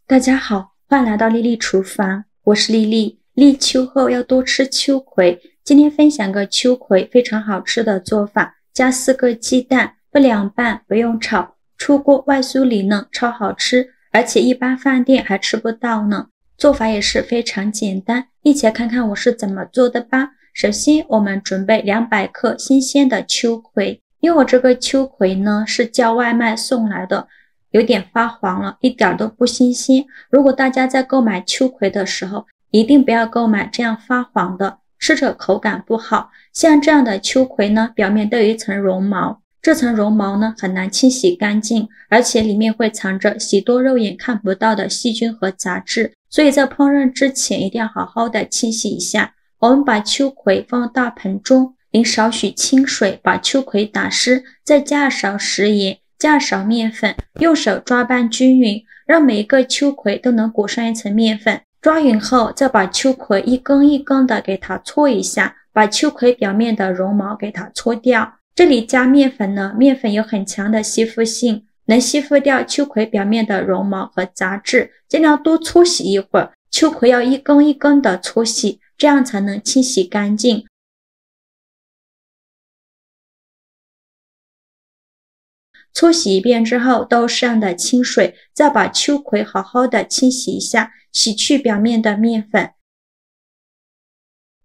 大家好，欢迎来到丽丽厨房，我是丽丽。立秋后要多吃秋葵，今天分享个秋葵非常好吃的做法，加4个鸡蛋，不凉拌，不用炒，出锅外酥里嫩，超好吃，而且一般饭店还吃不到呢。做法也是非常简单，一起来看看我是怎么做的吧。首先我们准备200克新鲜的秋葵，因为我这个秋葵呢是叫外卖送来的，有点发黄了，一点都不新鲜。如果大家在购买秋葵的时候，一定不要购买这样发黄的，吃着口感不好。像这样的秋葵呢，表面都有一层绒毛，这层绒毛呢很难清洗干净，而且里面会藏着许多肉眼看不到的细菌和杂质，所以在烹饪之前一定要好好的清洗一下。我们把秋葵放到大盆中，淋少许清水，把秋葵打湿，再加勺食盐，加勺面粉，用手抓拌均匀，让每一个秋葵都能裹上一层面粉。抓匀后，再把秋葵一根一根的给它搓一下，把秋葵表面的绒毛给它搓掉。这里加面粉呢，面粉有很强的吸附性，能吸附掉秋葵表面的绒毛和杂质。尽量多搓洗一会儿，秋葵要一根一根的搓洗，这样才能清洗干净。搓洗一遍之后，倒适量的清水，再把秋葵好好的清洗一下，洗去表面的面粉。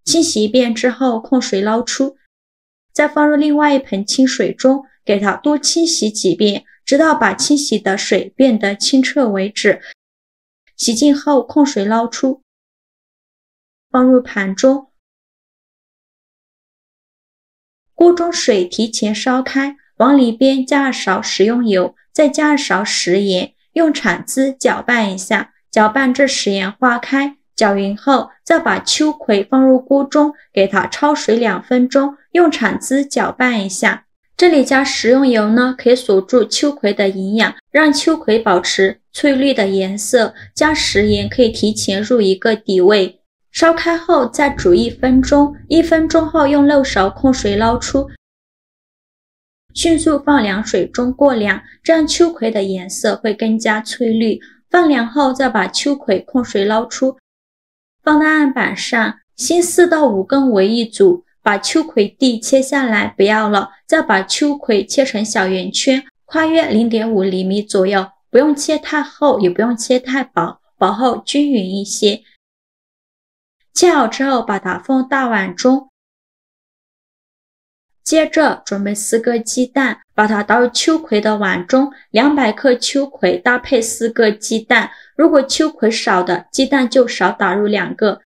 清洗一遍之后，控水捞出，再放入另外一盆清水中，给它多清洗几遍，直到把清洗的水变得清澈为止。洗净后，控水捞出，放入盘中。锅中水提前烧开，往里边加2勺食用油，再加2勺食盐，用铲子搅拌一下，搅拌至食盐化开，搅匀后，再把秋葵放入锅中，给它焯水2分钟，用铲子搅拌一下。这里加食用油呢，可以锁住秋葵的营养，让秋葵保持翠绿的颜色。加食盐可以提前入一个底味。烧开后再煮1分钟，1分钟后用漏勺控水捞出，迅速放凉水中过凉，这样秋葵的颜色会更加翠绿。放凉后再把秋葵控水捞出，放到案板上，先4到5根为一组，把秋葵蒂切下来不要了，再把秋葵切成小圆圈，宽约 0.5 厘米左右，不用切太厚，也不用切太薄，薄厚均匀一些。切好之后把它放大碗中，接着准备4个鸡蛋，把它倒入秋葵的碗中，200克秋葵搭配4个鸡蛋，如果秋葵少的，鸡蛋就少打入2个。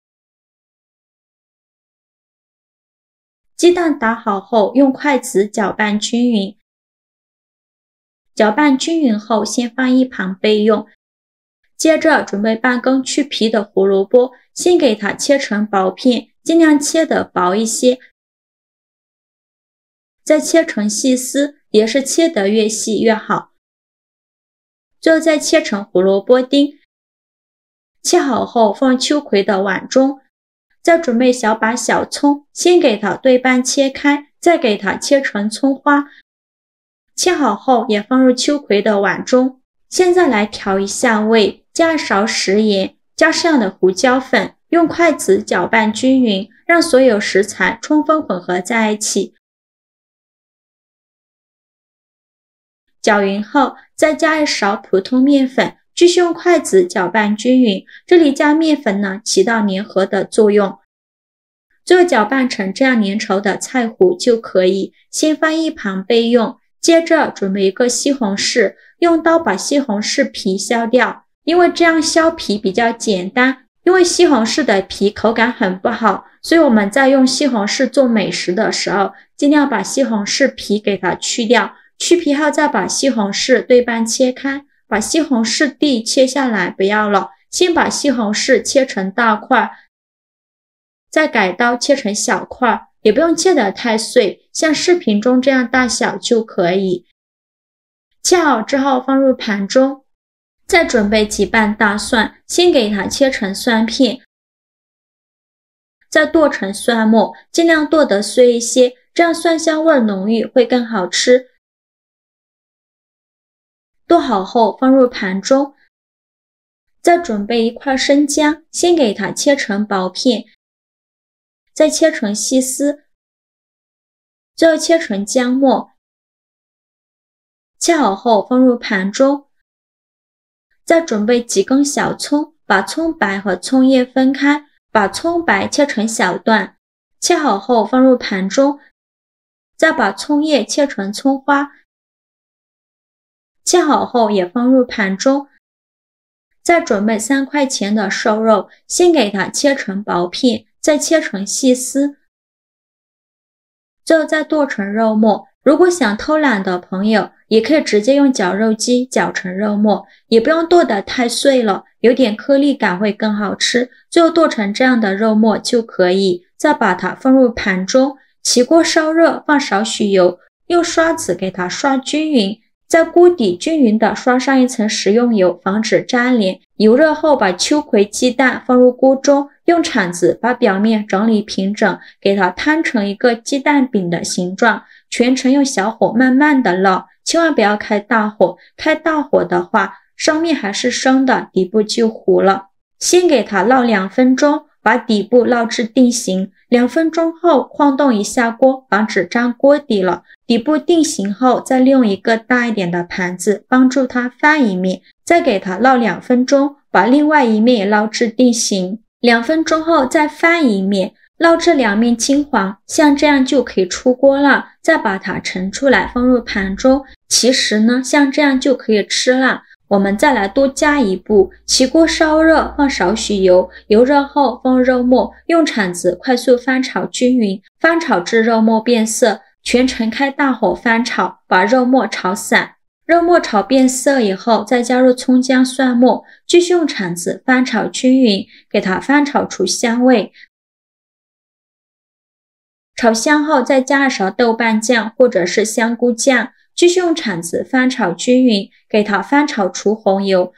鸡蛋打好后，用筷子搅拌均匀。搅拌均匀后，先放一旁备用。接着准备半根去皮的胡萝卜，先给它切成薄片，尽量切得薄一些，再切成细丝，也是切得越细越好。最后再切成胡萝卜丁，切好后放秋葵的碗中。再准备小把小葱，先给它对半切开，再给它切成葱花。切好后也放入秋葵的碗中。现在来调一下味，加2勺食盐，加适量的胡椒粉，用筷子搅拌均匀，让所有食材充分混合在一起。搅匀后，再加1勺普通面粉，继续用筷子搅拌均匀。这里加面粉呢，起到粘合的作用。最后搅拌成这样粘稠的菜糊就可以，先放一旁备用。接着准备一个西红柿，用刀把西红柿皮削掉，因为这样削皮比较简单。因为西红柿的皮口感很不好，所以我们在用西红柿做美食的时候，尽量把西红柿皮给它去掉。去皮后再把西红柿对半切开，把西红柿蒂切下来不要了，先把西红柿切成大块，再改刀切成小块，也不用切得太碎，像视频中这样大小就可以。切好之后放入盘中，再准备几瓣大蒜，先给它切成蒜片，再剁成蒜末，尽量剁得碎一些，这样蒜香味浓郁，会更好吃。剁好后放入盘中，再准备一块生姜，先给它切成薄片，再切成细丝，最后切成姜末。切好后放入盘中，再准备几根小葱，把葱白和葱叶分开，把葱白切成小段。切好后放入盘中，再把葱叶切成葱花，切好后也放入盘中。再准备3块钱的瘦肉，先给它切成薄片，再切成细丝，最后再剁成肉末。如果想偷懒的朋友，也可以直接用绞肉机绞成肉末，也不用剁得太碎了，有点颗粒感会更好吃。最后剁成这样的肉末就可以，再把它放入盘中，起锅烧热，放少许油，用刷子给它刷均匀，在锅底均匀地刷上一层食用油，防止粘连。油热后，把秋葵鸡蛋放入锅中，用铲子把表面整理平整，给它摊成一个鸡蛋饼的形状。全程用小火慢慢的烙，千万不要开大火，开大火的话，上面还是生的，底部就糊了。先给它烙2分钟，把底部烙至定型。2分钟后晃动一下锅，防止粘锅底了。底部定型后，再利用一个大一点的盘子帮助它翻一面，再给它烙2分钟，把另外一面也烙至定型。2分钟后再翻一面，烙至2面金黄，像这样就可以出锅了。再把它盛出来放入盘中。其实呢，像这样就可以吃了。我们再来多加一步，起锅烧热，放少许油，油热后放肉末，用铲子快速翻炒均匀，翻炒至肉末变色，全程开大火翻炒，把肉末炒散。肉末炒变色以后，再加入葱姜蒜末，继续用铲子翻炒均匀，给它翻炒出香味。炒香后再加1勺豆瓣酱或者是香菇酱，继续用铲子翻炒均匀，给它翻炒出红油。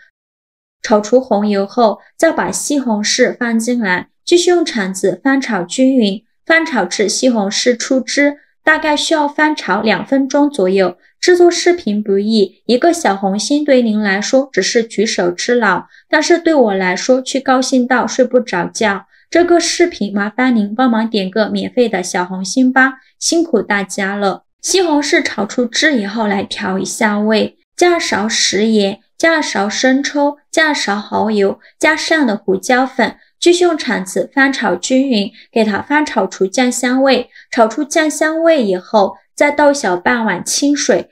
炒出红油后，再把西红柿放进来，继续用铲子翻炒均匀，翻炒至西红柿出汁，大概需要翻炒2分钟左右。制作视频不易，一个小红心对您来说只是举手之劳，但是对我来说却高兴到睡不着觉。这个视频麻烦您帮忙点个免费的小红心吧，辛苦大家了。西红柿炒出汁以后，来调一下味，加1勺食盐，加1勺生抽，加1勺蚝油，加适量的胡椒粉，继续用铲子翻炒均匀，给它翻炒出酱香味。炒出酱香味以后，再倒小半碗清水，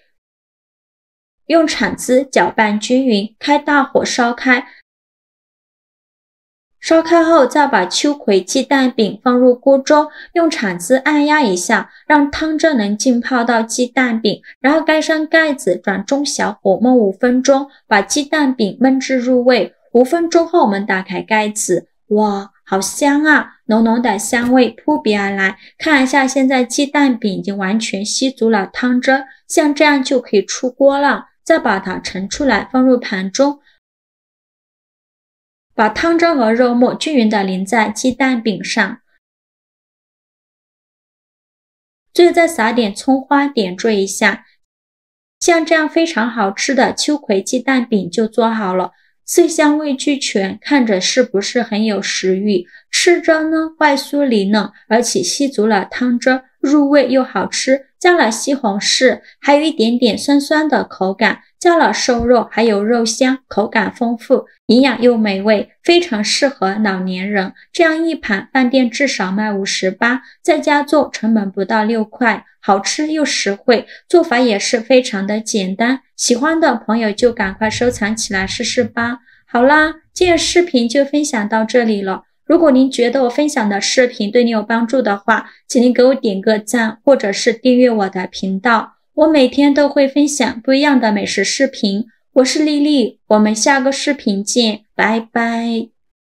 用铲子搅拌均匀，开大火烧开。烧开后，再把秋葵鸡蛋饼放入锅中，用铲子按压一下，让汤汁能浸泡到鸡蛋饼，然后盖上盖子，转中小火焖5分钟，把鸡蛋饼焖至入味。5分钟后，我们打开盖子，哇，好香啊！浓浓的香味扑鼻而来。看一下，现在鸡蛋饼已经完全吸足了汤汁，像这样就可以出锅了。再把它盛出来，放入盘中。把汤汁和肉末均匀地淋在鸡蛋饼上，最后再撒点葱花点缀一下，像这样非常好吃的秋葵鸡蛋饼就做好了。色香味俱全，看着是不是很有食欲？吃着呢外酥里嫩，而且吸足了汤汁，入味又好吃。加了西红柿，还有一点点酸酸的口感。加了瘦肉，还有肉香，口感丰富，营养又美味，非常适合老年人。这样一盘饭店至少卖58，在家做成本不到6块，好吃又实惠，做法也是非常的简单。喜欢的朋友就赶快收藏起来试试吧。好啦，今天视频就分享到这里了。如果您觉得我分享的视频对你有帮助的话，请您给我点个赞，或者是订阅我的频道。我每天都会分享不一样的美食视频。我是丽丽，我们下个视频见，拜拜。